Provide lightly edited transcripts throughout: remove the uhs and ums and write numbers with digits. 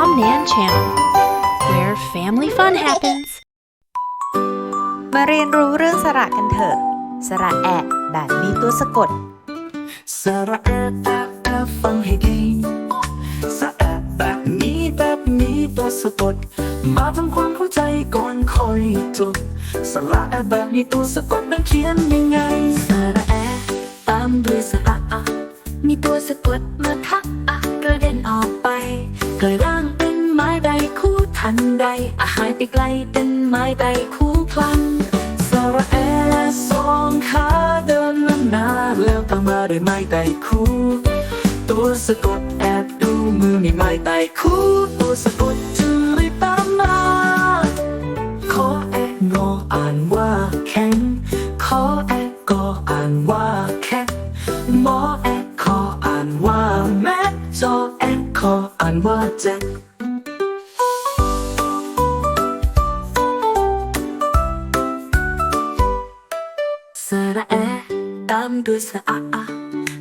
Mom Nan Channel, where family fun happens. มาเรียนรู้เรื่องสระกันเถอะสระแอะแบบมีตัวสะกดสระแอะฟังให้ดีสระแอะแบบนี้ตัวสะกดมาทำความเข้าใจก่อนค่อยจดสระแอะแบบนี้ตัวสะกดมันเขียนยังไงสระแอะตามด้วยสระอะมีตัวสะกดมาทักอะกระเด็นออกไปกลายร่างเป็นไม้ใดคู่ทันใดหายไปไกลเป็นไม้ใดคู่พลันสระแอะสองขาเดินนำหน้าแล้วตามมาด้วยไม้ใดคู่ตัวสะกดแอบดูมือมีไม้ใดคู่ตัวสะกดจึงรีบตามมาขอแอะงออ่านว่าแข็งขอแอะกออ่านว่าแคะมอแอะคออ่านว่าแม่จอแอะคออ่านว่าแจ็คสระแอะตามด้วยสระอะ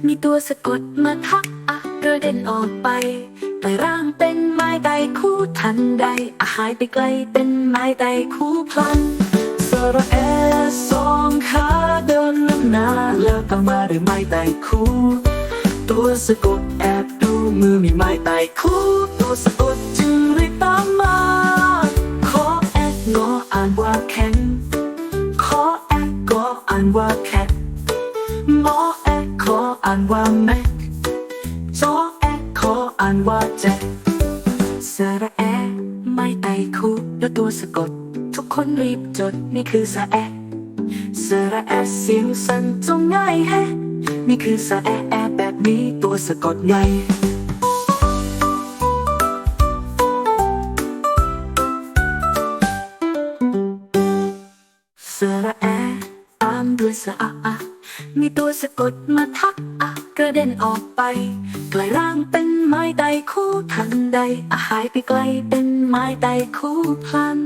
มีตัวสะกดมาทักอะกระเด็นออกไปแต่ร่างเป็นไม้ใดคู่ทันใดหายไปไกลเป็นไม้ใดคู่พลันสระแอะสองขาเดินนำหน้าแล้วตามมาด้วยไม้ใดคู่ตัวสะกดแอบดูมือมีไม้ใดคู่ตัวสะกดจึงรีบตามมาขอแอะงออ่านว่าแข็งขอแอะกออ่านว่าแคทมอแอะคออ่านว่าแม็กจอแอะคออ่านว่าแจ็คสระแอะไม่ไตคู่แล้วตัวสะกดทุกคนรีบจดนี่คือสระแอะสระแอะเสียงสั่นจงง่ายแฮะนี่คือสระแอะแบบนี้ตัวสะกดไงสระแอะตามด้วยสระอะมีตัวสะกดมาทักอะกระเด็นออกไปไกลร่างเป็นไม้ใดคู่ทันใดหายไปไกลเป็นไม้ใดคู่พลัน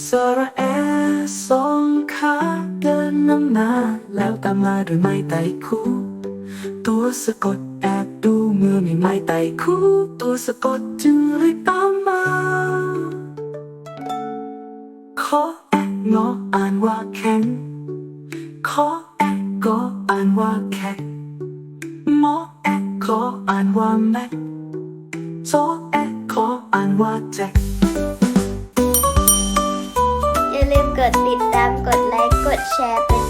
สระแอะสองขาเดินนำหน้าแล้วตามมาด้วยไม้ใดคู่ตัวสะกดแอบดูมือมีไม้ใดคู่ตัวสะกดจึงรีบตามมาขอแอะงออ่านว่าแข็งขอแอะกออ่านว่าแคทมอแอะคออ่านว่าแม็กจอแอะคออ่านว่าแจ็คอย่าลืมกดติดตามกดไลค์กดแชร์เป็น